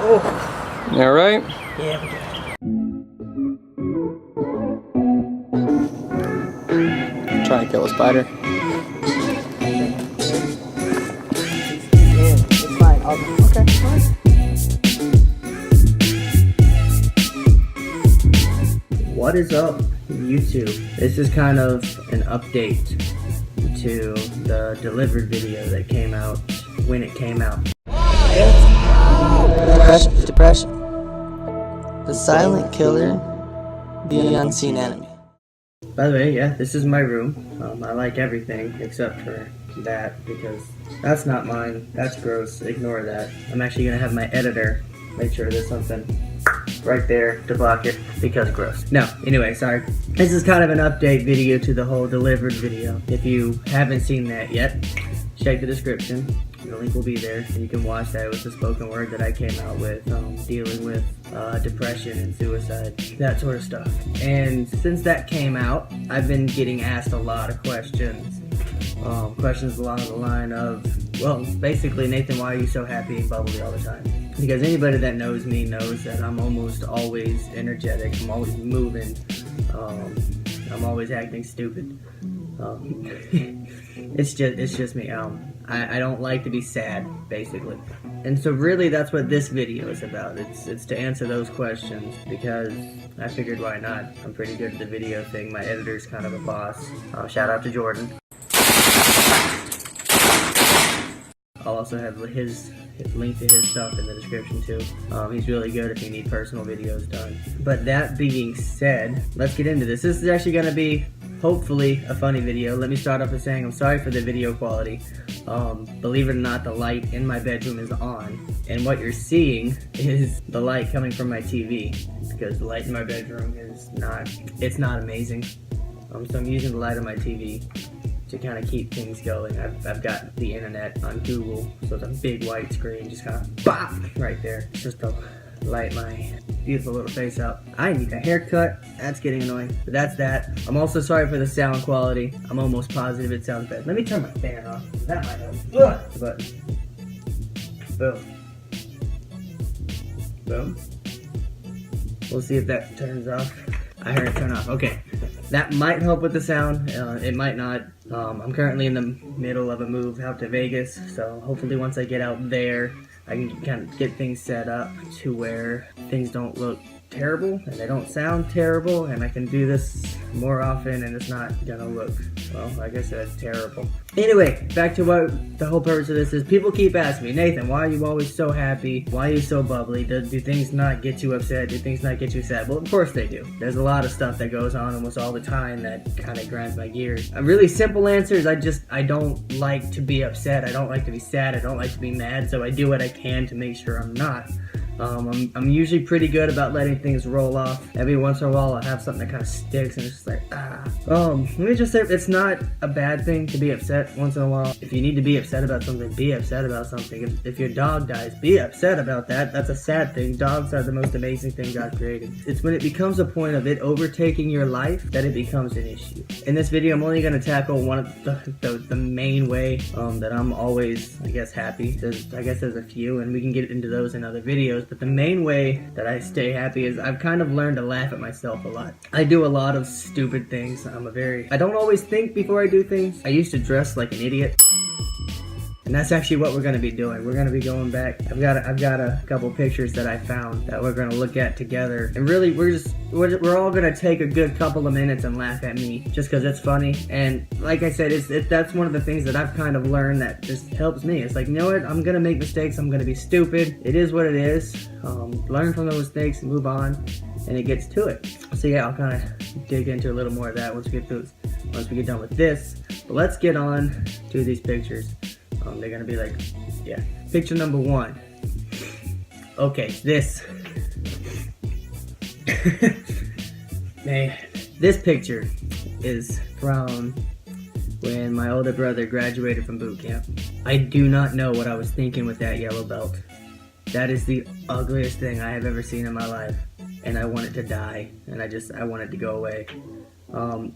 Oh. You alright? Yeah, we got it. Try and kill a spider. Yeah, it's fine. Okay, fine. What is up, YouTube? This is kind of an update to the delivered video that came out when it came out. Depression. The silent killer, the unseen enemy. By the way, yeah, this is my room. I like everything except for that because that's not mine. That's gross. Ignore that. I'm actually gonna have my editor make sure there's something right there to block it because gross. No, anyway, sorry. This is kind of an update video to the whole delivered video. If you haven't seen that yet, check the description. The link will be there and you can watch that. It was the spoken word that I came out with, dealing with depression and suicide, that sort of stuff. And since that came out, I've been getting asked a lot of questions. Questions along the line of, well, basically, Nathan, why are you so happy and bubbly all the time? Because anybody that knows me knows that I'm almost always energetic, I'm always moving, I'm always acting stupid. It's just me. I don't like to be sad, basically. And so really that's what this video is about. It's to answer those questions because I figured why not. I'm pretty good at the video thing. My editor's kind of a boss. Shout out to Jordan. I'll also have his link to his stuff in the description too. He's really good if you need personal videos done. But that being said, let's get into this. This is actually going to be hopefully a funny video. Let me start off by saying I'm sorry for the video quality. Believe it or not, the light in my bedroom is on, and what you're seeing is the light coming from my TV because the light in my bedroom is not amazing. So I'm using the light on my TV to kind of keep things going. I've got the internet on Google, so it's a big white screen, just kind of bop right there, just to light my beautiful little face up. I need a haircut. That's getting annoying, but that's that. I'm also sorry for the sound quality. I'm almost positive it sounds bad. Let me turn my fan off. That might help. But boom, boom. We'll see if that turns off. I heard it turn off. Okay, that might help with the sound. It might not. I'm currently in the middle of a move out to Vegas, so hopefully once I get out there, I can kind of get things set up to where things don't look terrible and they don't sound terrible, and I can do this more often and it's not gonna look, well, like I said, terrible. Anyway, back to what the whole purpose of this is. People keep asking me, Nathan, why are you always so happy? Why are you so bubbly? Do things not get you upset? Do things not get you sad? Well, of course they do. There's a lot of stuff that goes on almost all the time that kind of grinds my gears. A really simple answer is I don't like to be upset. I don't like to be sad. I don't like to be mad, so I do what I can to make sure I'm not. I'm usually pretty good about letting things roll off. Every once in a while I'll have something that kind of sticks and it's just like, let me just say, it's not a bad thing to be upset once in a while. If you need to be upset about something, be upset about something. If your dog dies, be upset about that. That's a sad thing. Dogs are the most amazing thing God created. It's when it becomes a point of it overtaking your life that it becomes an issue. In this video, I'm only going to tackle one of the main way that I'm always, I guess, happy. I guess there's a few, and we can get into those in other videos. But the main way that I stay happy is I've kind of learned to laugh at myself a lot. I do a lot of stupid things. I don't always think before I do things. I used to dress like an idiot. And that's actually what we're going to be doing. We're going to be going back. I've got a couple pictures that I found that we're going to look at together. And really, we're all going to take a good couple of minutes and laugh at me just because it's funny. And like I said, that's one of the things that I've kind of learned that just helps me. It's like, you know what? I'm going to make mistakes. I'm going to be stupid. It is what it is. Learn from those mistakes and move on. And it gets to it. So yeah, I'll kind of dig into a little more of that once we get done with this. But let's get on to these pictures. They're gonna be like, yeah. Picture number one. Okay, this. Man, this picture is from when my older brother graduated from boot camp. I do not know what I was thinking with that yellow belt. That is the ugliest thing I have ever seen in my life. And I want it to die. And I want it to go away.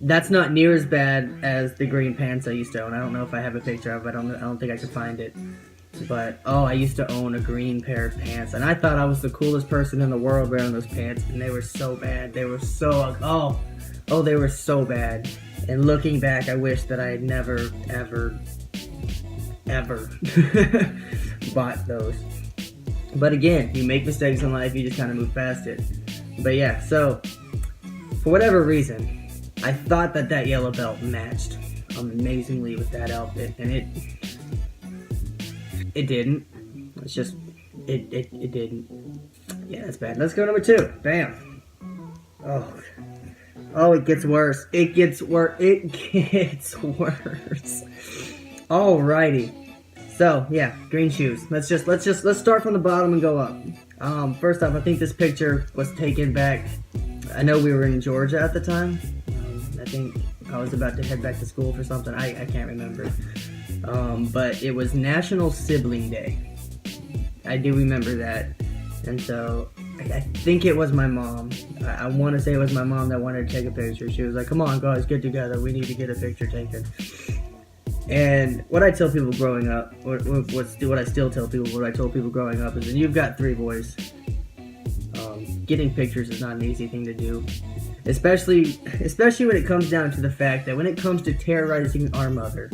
That's not near as bad as the green pants I used to own. I don't know if I have a picture of it. I don't think I can find it. But oh, I used to own a green pair of pants, and I thought I was the coolest person in the world wearing those pants, and they were so bad. They were so they were so bad. And looking back, I wish that I had never ever bought those. But again, you make mistakes in life, you just kind of move past it. But yeah, so for whatever reason, I thought that yellow belt matched amazingly with that outfit, and it didn't. It's just it didn't. Yeah, that's bad. Let's go number 2. Bam. Oh, it gets worse. It gets worse. Alrighty. So yeah, green shoes. Let's start from the bottom and go up. First off, I think this picture was taken back. I know we were in Georgia at the time. I think I was about to head back to school for something. I can't remember. But it was National Sibling Day. I do remember that. And so I think it was my mom. I want to say it was my mom that wanted to take a picture. She was like, "Come on, guys, get together. We need to get a picture taken." And what I tell people growing up, what I still tell people, what I told people growing up is, when you've got 3 boys, getting pictures is not an easy thing to do. Especially when it comes down to the fact that when it comes to terrorizing our mother,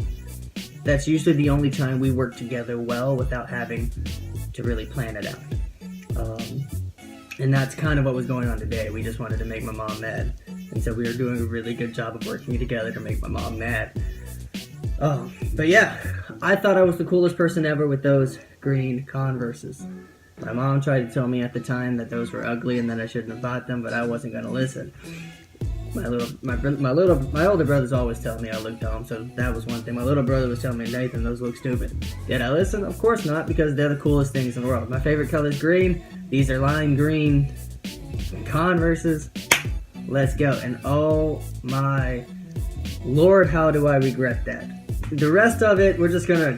that's usually the only time we work together well without having to really plan it out. And that's kind of what was going on today. We just wanted to make my mom mad. And so we were doing a really good job of working together to make my mom mad. But yeah, I thought I was the coolest person ever with those green Converses. My mom tried to tell me at the time that those were ugly and that I shouldn't have bought them, but I wasn't gonna listen. My older brothers always tell me I look dumb, so that was one thing. My little brother was telling me, "Nathan, those look stupid." Did I listen? Of course not, because they're the coolest things in the world. My favorite color is green. These are lime green Converses. Let's go. And oh my Lord, how do I regret that? The rest of it, we're just gonna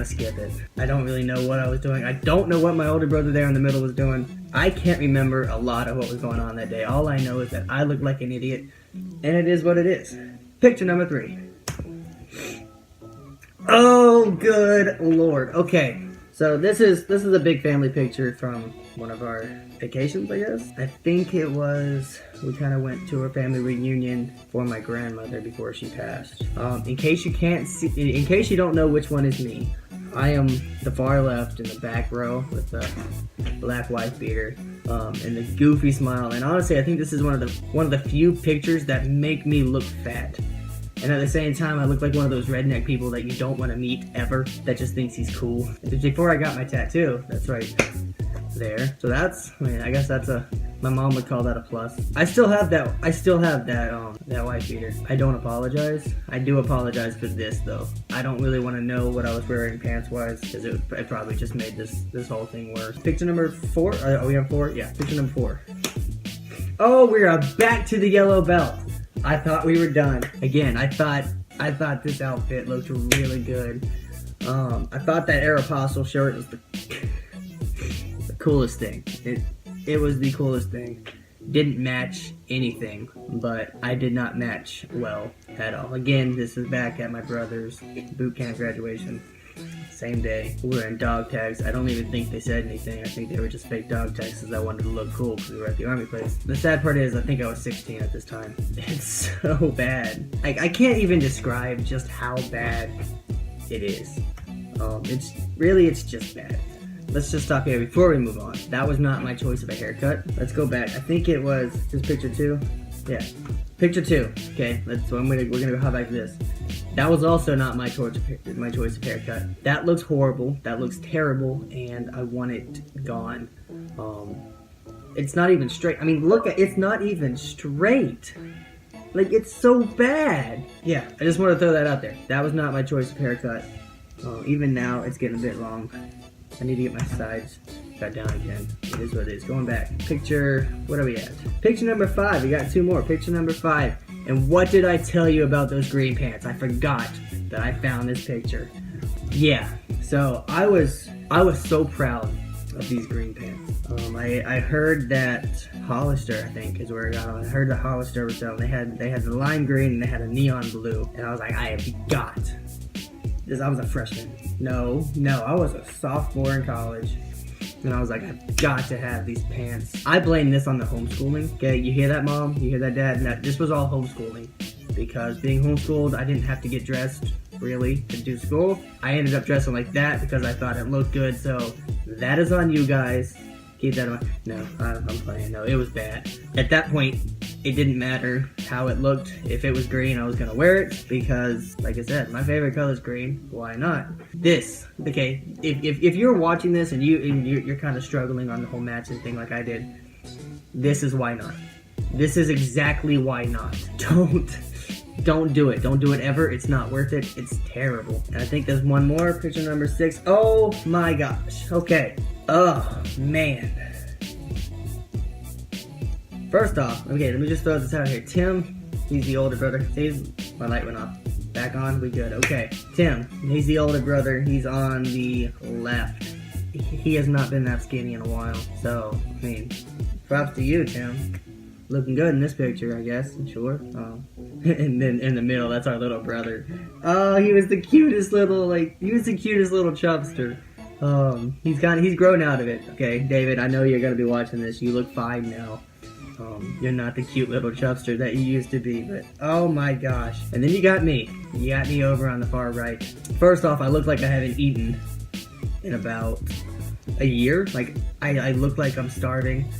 skip it. I don't really know what I was doing. I don't know what my older brother there in the middle was doing. I can't remember a lot of what was going on that day. All I know is that I looked like an idiot, and it is what it is. Picture number 3. Oh, good Lord. Okay, so this is a big family picture from one of our vacations, I guess. I think it was, we kind of went to a family reunion for my grandmother before she passed. In case you don't know which one is me, I am the far left in the back row with the black wife beater and the goofy smile. And honestly, I think this is one of the few pictures that make me look fat. And at the same time, I look like one of those redneck people that you don't want to meet ever, that just thinks he's cool. Before I got my tattoo, that's right there. So I guess my mom would call that a plus. I still have that white beater. I don't apologize. I do apologize for this though. I don't really want to know what I was wearing pants-wise, because it probably just made this whole thing worse. Picture number 4. Are we on 4? Yeah, picture number 4. Oh, we are back to the yellow belt. I thought we were done. Again, I thought this outfit looked really good. I thought that Aeropostale shirt was the coolest thing. It was the coolest thing. Didn't match anything, but I did not match well at all. Again, this is back at my brother's boot camp graduation. Same day. We were in dog tags. I don't even think they said anything. I think they were just fake dog tags because I wanted to look cool because we were at the army place. The sad part is I think I was 16 at this time. It's so bad. I can't even describe just how bad it is. It's just bad. Let's just stop here before we move on. That was not my choice of a haircut. Let's go back. I think it was just picture 2. Yeah, picture 2. Okay, we're gonna go back to this. That was also not my choice of haircut. That looks horrible. That looks terrible, and I want it gone. It's not even straight. I mean, it's not even straight. Like, it's so bad. Yeah, I just want to throw that out there. That was not my choice of haircut. Even now, it's getting a bit long. I need to get my sides cut down again. It is what it is. Going back. What are we at? Picture number 5. We got 2 more. Picture number 5. And what did I tell you about those green pants? I forgot that I found this picture. Yeah. So I was so proud of these green pants. I heard that Hollister, I think, is where I got them. I heard that Hollister was selling. They had the lime green and they had a neon blue. And I was like, I have got I was a freshman. No, I was a sophomore in college. And I was like, I've got to have these pants. I blame this on the homeschooling. Okay, you hear that, Mom? You hear that, Dad? No, this was all homeschooling. Because being homeschooled, I didn't have to get dressed, really, to do school. I ended up dressing like that because I thought it looked good. So that is on you guys. Keep that in mind. No, I'm playing. No, it was bad. At that point, it didn't matter how it looked. If it was green, I was gonna wear it because, like I said, my favorite color is green. Why not? This, okay. If you're watching this and you're kind of struggling on the whole matching thing like I did, this is why not. This is exactly why not. Don't do it. Don't do it ever. It's not worth it. It's terrible. And I think there's one more. Picture number 6. Oh my gosh. Okay. Oh man. First off, okay, let me just throw this out here. Tim, he's the older brother. See, my light went off. Back on, we good. Okay, Tim, he's the older brother. He's on the left. He has not been that skinny in a while. So, I mean, props to you, Tim. Looking good in this picture, I guess. Sure. And then in the middle, that's our little brother. Oh, he was the cutest little chubster. He's grown out of it. Okay, David, I know you're gonna be watching this. You look fine now. You're not the cute little chubster that you used to be, but oh my gosh. And then you got me. You got me over on the far right. First off, I look like I haven't eaten in about a year. Like, I look like I'm starving.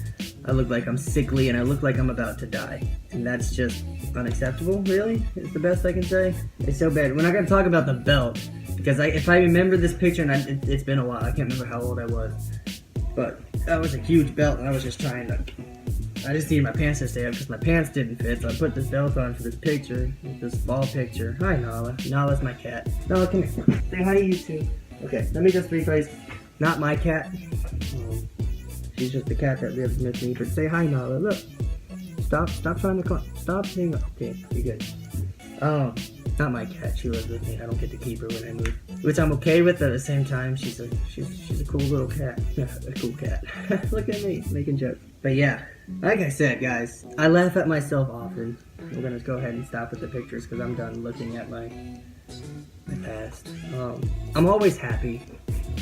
I look like I'm sickly, and I look like I'm about to die. And that's just unacceptable, really, is the best I can say. It's so bad. We're not gonna talk about the belt, because if I remember this picture, and it's been a while, I can't remember how old I was, but that was a huge belt, and I was just trying to, I just needed my pants to stay up because my pants didn't fit, so I put this belt on for this picture, this ball picture. Hi, Nala. Nala's my cat. Nala, come here. Say hi to you too. Okay, let me just rephrase. Not my cat. She's just the cat that lives with me. But say hi, Nala. Look. Stop trying to climb. Stop saying. Okay, you're good. Not my cat. She lives with me. I don't get to keep her when I move, which I'm okay with. At the same time, she's a cool little cat. Yeah, a cool cat. Look at me making jokes. But yeah, like I said, guys, I laugh at myself often. We're gonna go ahead and stop with the pictures because I'm done looking at my past. I'm always happy.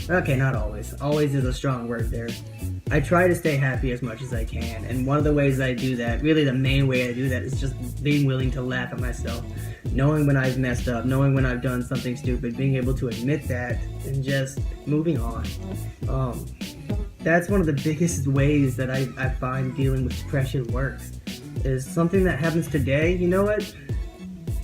Okay, not always. Always is a strong word there. I try to stay happy as much as I can, and one of the ways I do that, really the main way I do that, is just being willing to laugh at myself. Knowing when I've messed up, knowing when I've done something stupid, being able to admit that, and just moving on. That's one of the biggest ways that I find dealing with depression works. Is something that happens today, you know what?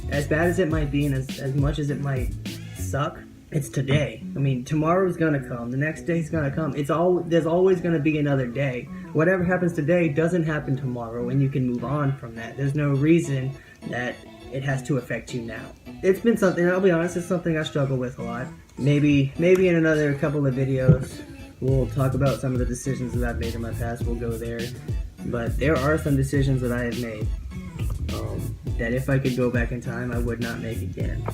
As bad as it might be, and as much as it might suck, it's today. I mean, tomorrow's gonna come. The next day's gonna come. There's always gonna be another day. Whatever happens today doesn't happen tomorrow, and you can move on from that. There's no reason that it has to affect you now. It's been something, I'll be honest, it's something I struggle with a lot. Maybe in another couple of videos, we'll talk about some of the decisions that I've made in my past. We'll go there. But there are some decisions that I have made that if I could go back in time, I would not make again.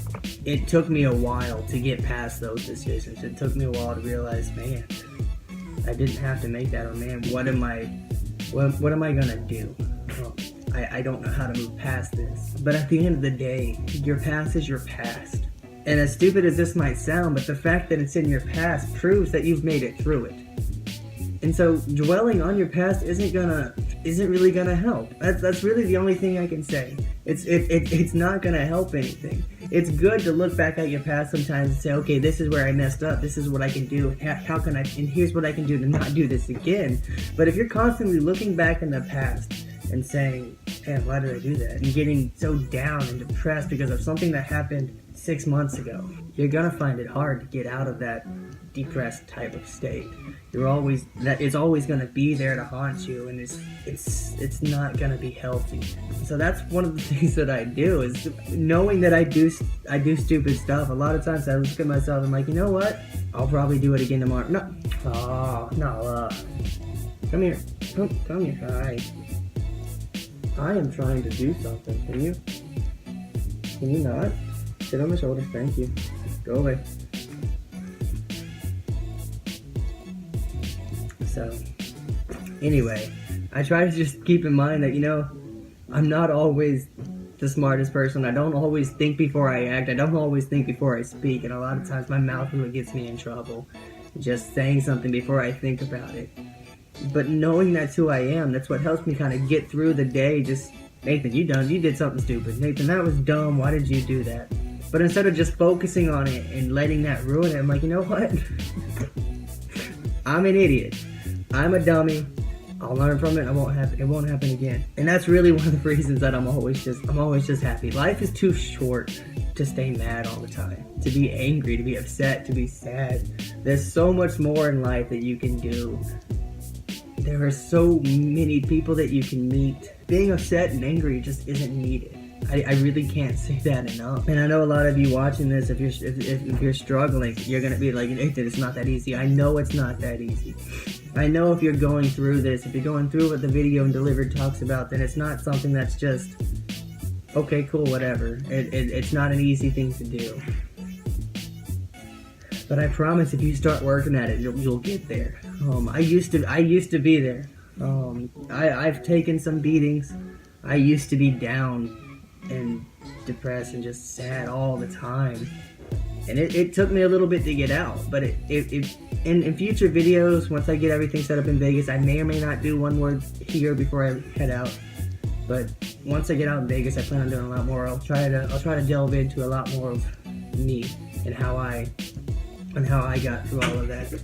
It took me a while to get past those decisions. It took me a while to realize, man, I didn't have to make that, or man, what am I gonna do? I don't know how to move past this. But at the end of the day, your past is your past. And as stupid as this might sound, but the fact that it's in your past proves that you've made it through it. And so dwelling on your past isn't really gonna help. That's really the only thing I can say. It's not gonna help anything. It's good to look back at your past sometimes and say, okay, this is where I messed up. This is what I can do. How can I? And here's what I can do to not do this again. But if you're constantly looking back in the past and saying, man, why did I do that? And getting so down and depressed because of something that happened 6 months ago, you're gonna find it hard to get out of that depressed type of state. It's always gonna be there to haunt you, and it's not gonna be healthy. So that's one of the things that I do, is knowing that I do stupid stuff. A lot of times I look at myself and I'm like, you know what? I'll probably do it again tomorrow. No. Oh, no. Come here. Come here. Hi. I am trying to do something. Can you not? Sit on my shoulder. Thank you. Go away. So, anyway, I try to just keep in mind that, I'm not always the smartest person. I don't always think before I act. I don't always think before I speak. And a lot of times my mouth is what gets me in trouble. Just saying something before I think about it. But knowing that's who I am, that's what helps me kind of get through the day. Just, Nathan, you did something stupid. Nathan, that was dumb. Why did you do that? But instead of just focusing on it and letting that ruin it, I'm like, you know what? I'm an idiot. I'm a dummy. I'll learn from it. It won't happen again. And that's really one of the reasons that I'm always just happy. Life is too short to stay mad all the time, to be angry, to be upset, to be sad. There's so much more in life that you can do. There are so many people that you can meet. Being upset and angry just isn't needed. I really can't say that enough. And I know a lot of you watching this, if you're struggling, you're gonna be like, Nathan, it's not that easy. I know it's not that easy. I know if you're going through this, if you're going through what the video and Delivered talks about, then it's not something that's just, okay, cool, whatever. It's not an easy thing to do. But I promise if you start working at it, you'll get there. I used to be there. I've taken some beatings. I used to be down and depressed and just sad all the time. And it took me a little bit to get out. But in future videos, once I get everything set up in Vegas, I may or may not do one more here before I head out. But once I get out in Vegas, I plan on doing a lot more. I'll try to delve into a lot more of me and how I got through all of that.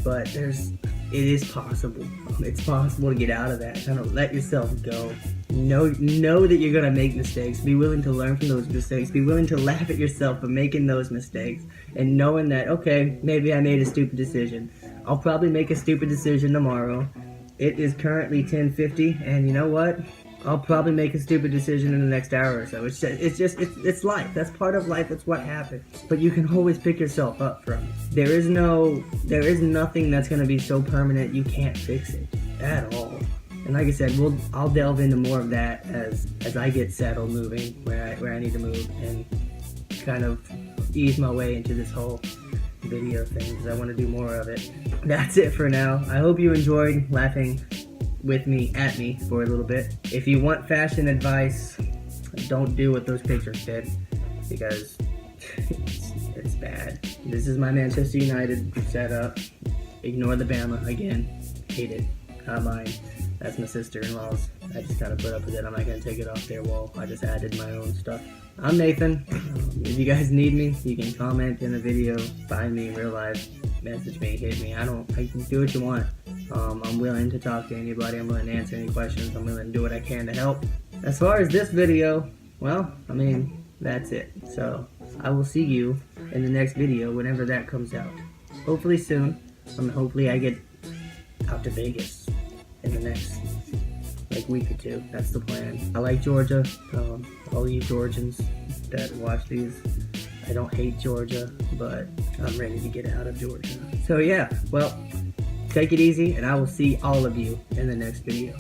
But it is possible. It's possible to get out of that. Kind of let yourself go. Know that you're gonna make mistakes. Be willing to learn from those mistakes. Be willing to laugh at yourself for making those mistakes. And knowing that, okay, maybe I made a stupid decision. I'll probably make a stupid decision tomorrow. It is currently 10:50, and you know what? I'll probably make a stupid decision in the next hour or so. It's life. That's part of life. That's what happens. But you can always pick yourself up from it. There is nothing that's gonna be so permanent you can't fix it at all. And like I said, I'll delve into more of that as I get settled moving where I need to move and kind of ease my way into this whole video thing because I want to do more of it. That's it for now. I hope you enjoyed laughing with me at me for a little bit. If you want fashion advice, don't do what those pictures did because it's bad. This is my Manchester United setup. Ignore the Bama again. Hate it. Not mine. That's my sister-in-law's. I just gotta put up with it. I'm not gonna take it off their wall. I just added my own stuff. I'm Nathan. If you guys need me, you can comment in the video, find me in real life, message me, hit me. I can do what you want. I'm willing to talk to anybody. I'm willing to answer any questions. I'm willing to do what I can to help. As far as this video, well, I mean, that's it. So I will see you in the next video whenever that comes out. Hopefully soon. Hopefully I get out to Vegas in the next week or two. That's the plan. I like Georgia. All you Georgians that watch these, I don't hate Georgia, but I'm ready to get out of Georgia. So yeah, well, take it easy, and I will see all of you in the next video.